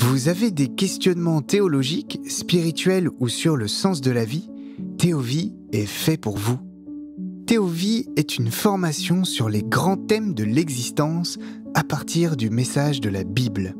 Vous avez des questionnements théologiques, spirituels ou sur le sens de la vie? Théovie est fait pour vous. Théovie est une formation sur les grands thèmes de l'existence à partir du message de la Bible.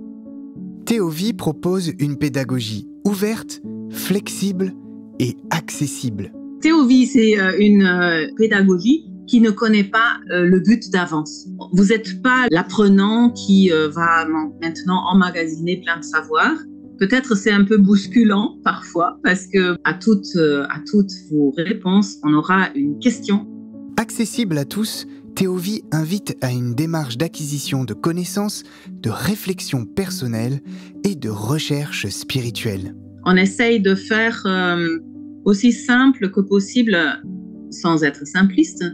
Théovie propose une pédagogie ouverte, flexible et accessible. Théovie, c'est une pédagogie qui ne connaît pas le but d'avance. Vous n'êtes pas l'apprenant qui va maintenant emmagasiner plein de savoir. Peut-être c'est un peu bousculant parfois parce que à toutes vos réponses, on aura une question. Accessible à tous, Théovie invite à une démarche d'acquisition de connaissances, de réflexion personnelle et de recherche spirituelle. On essaye de faire aussi simple que possible sans être simpliste.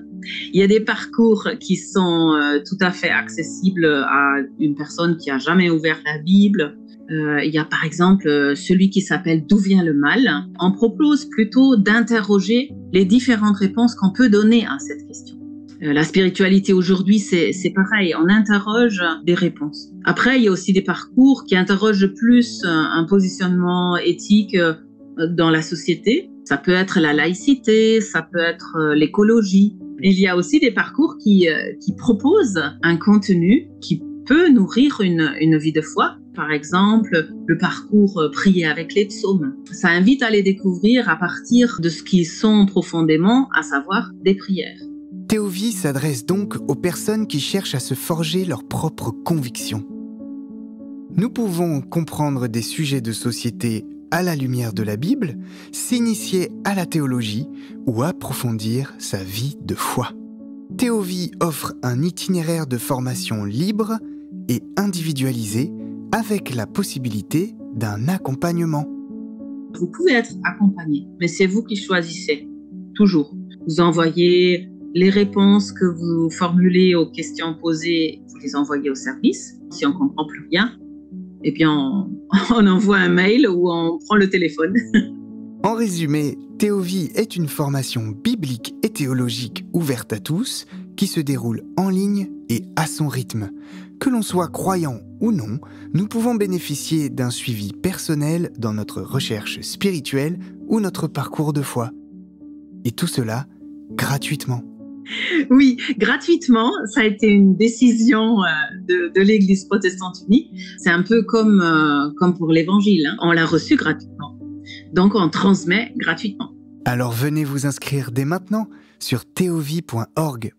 Il y a des parcours qui sont tout à fait accessibles à une personne qui n'a jamais ouvert la Bible. Il y a par exemple celui qui s'appelle « D'où vient le mal ?» On propose plutôt d'interroger les différentes réponses qu'on peut donner à cette question. La spiritualité aujourd'hui, c'est pareil, on interroge des réponses. Après, il y a aussi des parcours qui interrogent plus un positionnement éthique dans la société. Ça peut être la laïcité, ça peut être l'écologie. Il y a aussi des parcours qui proposent un contenu qui peut nourrir une vie de foi. Par exemple, le parcours Prier avec les psaumes. Ça invite à les découvrir à partir de ce qu'ils sont profondément, à savoir des prières. Théovie s'adresse donc aux personnes qui cherchent à se forger leurs propres convictions. Nous pouvons comprendre des sujets de société à la lumière de la Bible, s'initier à la théologie ou approfondir sa vie de foi. Théovie offre un itinéraire de formation libre et individualisé avec la possibilité d'un accompagnement. Vous pouvez être accompagné, mais c'est vous qui choisissez, toujours. Vous envoyez les réponses que vous formulez aux questions posées, vous les envoyez au service. Si on ne comprend plus rien, eh bien on envoie un mail ou on prend le téléphone. En résumé, Théovie est une formation biblique et théologique ouverte à tous, qui se déroule en ligne et à son rythme. Que l'on soit croyant ou non, nous pouvons bénéficier d'un suivi personnel dans notre recherche spirituelle ou notre parcours de foi. Et tout cela gratuitement. Oui, gratuitement. Ça a été une décision de l'Église protestante unie. C'est un peu comme pour l'Évangile, hein. On l'a reçu gratuitement. Donc, on transmet gratuitement. Alors venez vous inscrire dès maintenant sur théovie.org.